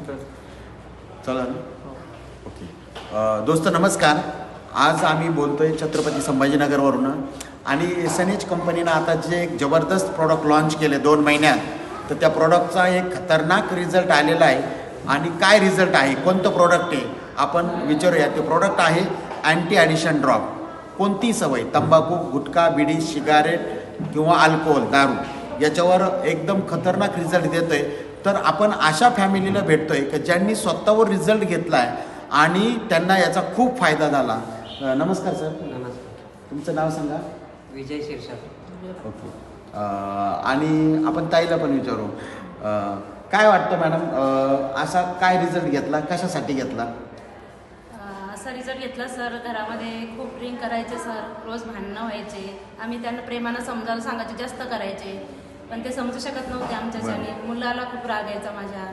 चला ना. ओके दोस्त नमस्कार. आज आम्ही बोलतोय छत्रपती संभाजीनगरवरून आणि सनेज कंपनीनं आता जे एक जबरदस्त प्रॉडक्ट लॉन्च केले 2 महिन्यात, तर त्या प्रॉडक्टचा एक खतरनाक रिझल्ट आलेला आहे. आणि काय रिझल्ट आहे, कोणतं प्रॉडक्ट आहे आपण विचारूया. ते प्रॉडक्ट आहे अँटी ॲडिशन ड्रॉप. कोणती सवय, तंबाखू, गुटखा, बिडी, सिगारेट किंवा अल्कोहोल, दारू, याच्यावर एकदम खतरनाक रिझल्ट देतो आहे. तर आपण अशा फॅमिलीला भेटतो आहे की ज्यांनी स्वतःवर रिझल्ट घेतला आहे आणि त्यांना याचा खूप फायदा झाला. नमस्कार सर. नमस्कार. तुमचं नाव सांगा. विजय शिरसाट. ओके. आणि आपण ताईला पण विचारू. काय वाटतं मॅडम, असा काय रिझल्ट घेतला, कशासाठी घेतला? असा रिझल्ट घेतला सर, घरामध्ये खूप ड्रिंक करायचे सर, रोज भांडणं व्हायचे. आम्ही त्यांना प्रेमानं समजायला सांगायचे, जास्त करायचे, पण ते समजू शकत नव्हते आमच्याच्याने. मुलाला खूप राग यायचा माझ्या.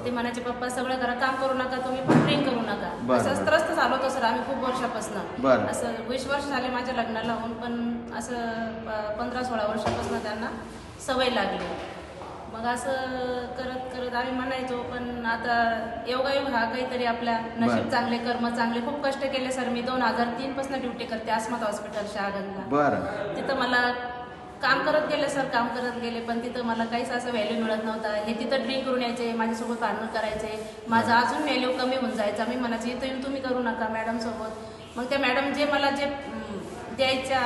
ते म्हणायचे पप्पा सगळं करा, काम करू नका तुम्ही, पण ड्रिंक करू नका. असं त्रस्त झालो होतो सर आम्ही खूप वर्षापासून. असं 20 वर्ष झाले माझ्या लग्नाला होऊन, पण असं 15-16 वर्षापासून त्यांना सवय लागली. मग असं करत करत आम्ही म्हणायचो, पण आता योगायोग हा काहीतरी, आपल्या नशीब चांगले, कर्म चांगले. खूप कष्ट केले सर मी. 2003 पासून ड्युटी करते अस्मत हॉस्पिटल शहागंजला. तिथं मला काम करत गेले सर, काम करत गेले, पण तिथं मला काहीच असं व्हॅल्यू मिळत नव्हता. हे तिथं ड्रिंक करून यायचे, माझ्यासोबत भांडणं करायचे, माझा अजून व्हॅल्यू कमी होऊन जायचा. मी म्हणायचे इथं येऊन तुम्ही करू नका मॅडम सोबत. मग त्या मॅडम जे मला जे द्यायच्या,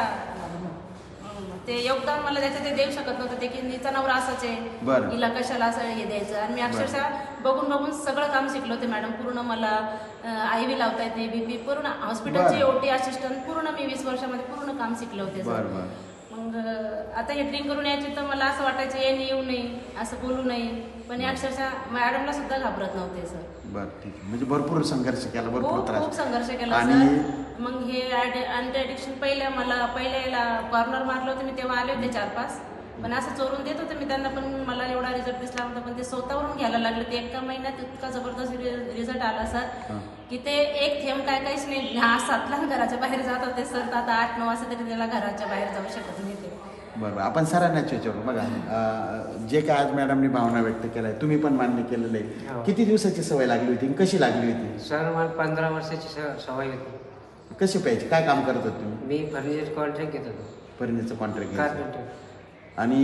ते योगदान मला द्यायचं, ते देऊ शकत नव्हतं. ते की हिचा नवरा असाच आहे, हिला कशाला असं हे द्यायचं. आणि मी अक्षरशः बघून बघून सगळं काम शिकलो होते मॅडम. पूर्ण मला IV लावता येते, BP, पूर्ण हॉस्पिटलची OT असिस्टंट, पूर्ण मी 20 वर्षामध्ये पूर्ण काम शिकले होते सर. मग आता हे ड्रिंक करून यायची तर मला असं वाटायचं येऊ नये, असं बोलू नये, पण अक्षरशः मॅडमला सुद्धा घाबरत नव्हते सर. बरं, ठीक आहे. म्हणजे भरपूर संघर्ष केला, भरपूर त्रास, खूप संघर्ष केला सर. मग हे अँटी ॲडिक्शन पहिल्या कॉर्नर मारलं होतं मी, तेव्हा आले होते 4-5, पण असं चोरून देत होते मी त्यांना, पण मला एवढा रिझल्ट दिसला होता. पण ते स्वतःवरून घ्यायला लागले. ते एका महिन्यात इतका जबरदस्त रिझल्ट आला सर की ते एक थेंब काहीच नाही. 7ला घराच्या बाहेर जात होते सर, तर आता 8-9 वाजता तरी त्याला घराच्या बाहेर जाऊ शकत नाही ते. बरोबर. आपण सरांनाच विचारू. बघा, जे काय आज मॅडमनी भावना व्यक्त केलाय, तुम्ही पण मान्य केलेलं आहे. किती दिवसाची सवय लागली होती, कशी लागली होती? सर मला 15 वर्षाची सवय होती. कशी पाहिजे, काय काम करत होते तुम्ही? मी फर्निचर कॉन्ट्रॅक्ट घेत होतो. फर्निचरचं कॉन्ट्रॅक्ट घ्यायचं. आणि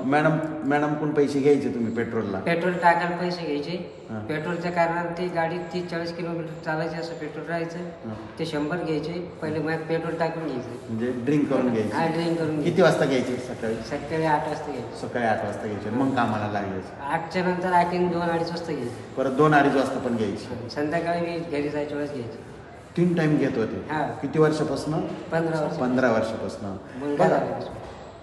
मॅडम कोण पैसे घ्यायचे तुम्ही पेट्रोलला? पेट्रोल टाकायला पैसे घ्यायचे. पेट्रोलच्या कारणाने ती गाडी 30-40 किलोमीटर चालायची, असं पेट्रोल राहायचं. ते 100 घ्यायचे. पहिले मग पेट्रोल टाकून घ्यायचे. म्हणजे ड्रिंक करून घ्यायचे? हा, ड्रिंक करून. किती वाजता घ्यायचे? सकाळी 8 वाजता घ्यायचे. सकाळी 8 वाजता घ्यायचे. मग कामाला लागायचे. 8च्या नंतर आणखीन 2-2:30 वाजता घ्यायचे. परत 2-2:30 वाजता पण घ्यायचे. संध्याकाळी मी घरी जायच्या वेळेस घ्यायचे. 3 टाइम घेत होते. किती वर्षापासून? 15 वर्षापासून.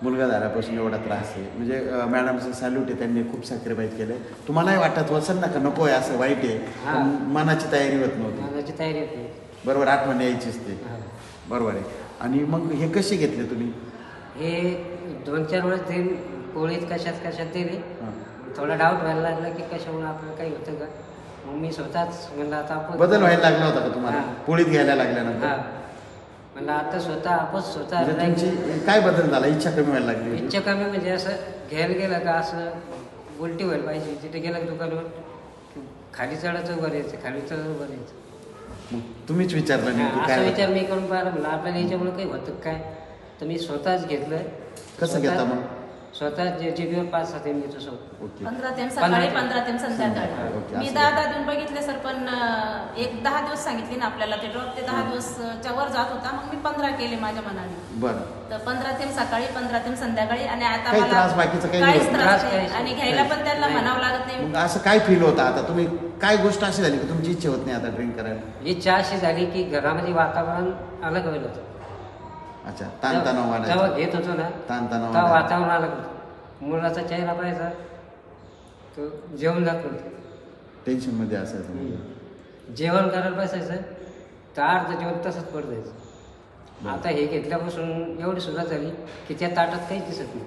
मुलगा झाल्यापासून एवढा त्रास आहे. म्हणजे मॅडमचं सॅल्यूट आहे, त्यांनी खूप सॅक्रिफाईस केलं. तुम्हालाही वाटत वसन ना का नको आहे, असं वाईट आहे, पण मनाची तयारी होत नव्हती. मनाची तयारी होती. बरोबर, आठवण यायचीच ते. बरोबर आहे. आणि मग हे कसे घेतले तुम्ही? हे 2-4 वेळेस ते पोळीत कशात दिले. थोडा डाऊट व्हायला लागला की कशामुळे आपल्याला काही होतं का. मग मी स्वतःच म्हणलं आता आपण बदल व्हायला लागला होता का तुम्हाला पोळीत घ्यायला लागल्यानंतर? म्हणलं आता स्वतः काय बदल झाला? इच्छा कमी व्हायला लागली? इच्छा कमी म्हणजे असं घ्यायला गेलं का असं उलटी व्हायला पाहिजे. तिथे गेलं दुकानावर खाली चढायचं उभं राहायचं, खाली चढायचं उभं राहायचं. मग तुम्हीच विचारलं नाही असं विचार मी करून पाहिलं. म्हणलं आपल्याला याच्यामुळे काही होतं काय, तर मी स्वतःच घेतलं. कसं घेता मग? स्वतः जीबीवर 5-6 थेंब घेतो सोबत. 15 थेंब सकाळी, 15 थेंब संध्याकाळी. मी 10 देऊन बघितले सर, पण एक 10 दिवस सांगितले ना आपल्याला ते ड्रॉप, ते 10 दिवसच्या वर जात होता. मग मी 15 केले माझ्या मनाने. बरं. तर 15 थेंब सकाळी, 15 थेंब संध्याकाळी. आणि आता मला काहीच त्रास नाही, आणि घ्यायला पण त्यांना म्हणावं लागत नाही. मग असं काय फील होतं आता? तुम्ही काय गोष्ट अशी झाली की तुमची इच्छा होत नाही आता ड्रिंक करायला? इच्छा अशी झाली की घरामध्ये वातावरण अलग व्हायला होतं. अच्छा, ताणतणाव जेव्हा घेत होतो ना, तेव्हा वातावरण अलग होतं. मुलाचा चेहरा पाहायचा, तो जेवण जात नव्हतं, टेन्शन मध्ये असायचं. जेवण करायला बसायचं तर अर्ध जेवण तसंच पड जायचं. आता हे घेतल्यापासून एवढी सुरुवात झाली की त्या ताटात काहीच दिसत नाही.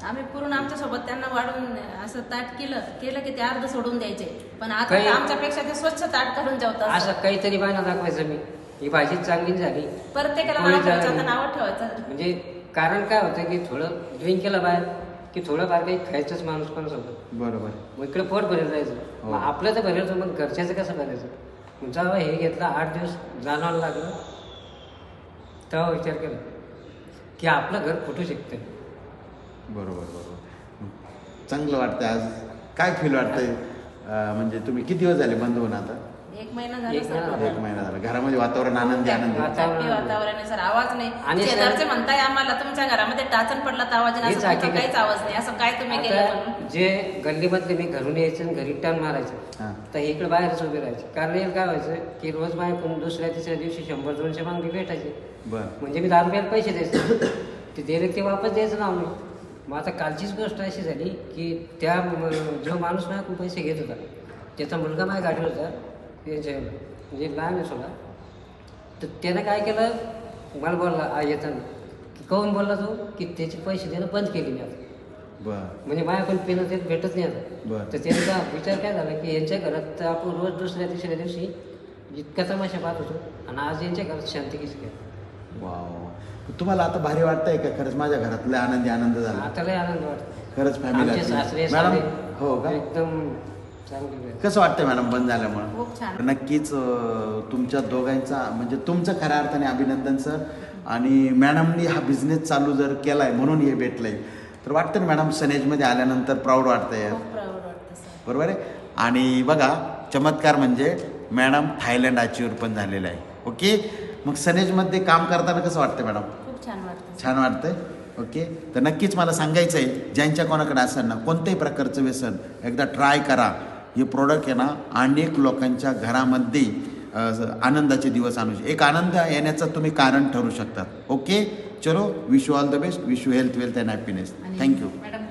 आम्ही पूर्ण आमच्या सोबत त्यांना वाढून असं ताट केलं की ते अर्ध सोडून द्यायचे, पण आता आमच्यापेक्षा ते स्वच्छ ताट करून जेवतात. असं काहीतरी बायना दाखवायचं मी, ही भाजी चांगली झाली, प्रत्येकाला नाव ठेवायचं. म्हणजे कारण काय होतं की थोडं ड्रिंक केलं बाहेर की थोडंफार काही खायचंच माणूस पण सोबत. बरोबर. मग इकडे पोट भरेल जायचं. हो. मग आपलं तर भरायचं, मग घरच्याचं कसं भरायचं? मग जेव्हा हे घेतलं 8 दिवस जाणवायला लागलं, तेव्हा विचार केला की आपलं घर फुटू शकतं. बरोबर. चांगलं वाटतं आज. काय फील वाटतंय? म्हणजे तुम्ही किती दिवस झाले बंद होऊन आता? 1 महिना झाला एक सर. महिना झाला. 1 महिना झाला. घरामध्ये वातावरण आनंदी आनंदी. हॅपी वातावरण आहे सर. आवाज आणि नाही. सर- शेजारचे म्हणताय आम्हाला तुमच्या घरामध्ये टाचण पडला तर आवाज नाही. हेच असं तुमचा हकीकत. काहीच आवाज नाही. असं काय तुम्ही केलं आता म्हणून? जे गल्लीमधले मी घरून यायचं आणि घरी टर्न मारायचं, हां. तर इकडे बाहेरच उभे राहायचे. कारण हे काय व्हायचं की रोज बाहेर दुसऱ्या तिसऱ्या दिवशी 100-200 मागणी भेटायचे. बरं. म्हणजे मी 10 रुपयाला पैसे द्यायचे, ते दिले ते वापस द्यायचं नाव नाही. मग आता कालचीच गोष्ट अशी झाली की जो माणूस माझ्याकडून पैसे घेत होता, त्याचा मुलगा माझ्या गाडीवर होता, त्यांच्या म्हणजे लहान आहे सोडा. तर त्यानं काय केलं, मला बोलला येताना की काहून बोलला तो, की त्याचे पैसे देणं बंद केले मी आता. बरं. म्हणजे माझ्याकडून पेनं ते भेटत नाही आता. बरं. तर त्यांचा विचार काय झाला की यांच्या घरात तर आपण रोज दुसऱ्या तिसऱ्या दिवशी इतका तमाशा पाहत होतो, आणि आज यांच्या घरात शांती कशी काय? वाव. तुम्हाला आता भारी वाटतंय का? खरंच माझ्या घरातला आनंद झाला. आता लय आनंद वाटतो. खरंच आमचे सासरे फॅमिली. मॅडम, सासरे हो का? एकदम चांगली वेळ. कसं वाटतंय मॅडम बंद झाल्यामुळं? खूप छान. नक्कीच तुमच्या दोघांचा म्हणजे तुमचं खऱ्या अर्थाने अभिनंदन सर. आणि मॅडमनी हा बिझनेस चालू जर केलाय म्हणून हे भेटलंय, तर वाटतं ना मॅडम सनेजमध्ये आल्यानंतर प्राऊड वाटतंय. खूप प्राऊड वाटतं सर. बरोबर आहे. आणि बघा चमत्कार म्हणजे मॅडम थायलंड अचीवर पण झालेला आहे. ओके. मग सनेजमध्ये काम करताना कसं वाटतं मॅडम? खूप छान वाटतं. छान वाटतंय. ओके. तर नक्कीच मला सांगायचं आहे, ज्यांच्या कोणाकडे असेल ना कोणत्याही प्रकारचं व्यसन, एकदा ट्राय करा. हे प्रोडक्ट आहे ना अनेक लोकांच्या घरामध्ये आनंदाचे दिवस आणू शकतो. एक आनंद येण्याचं तुम्ही कारण ठरू शकतात. ओके. चलो, wish you all the best. Wish you health, wealth and happiness. आणि थँक्यू. मॅडम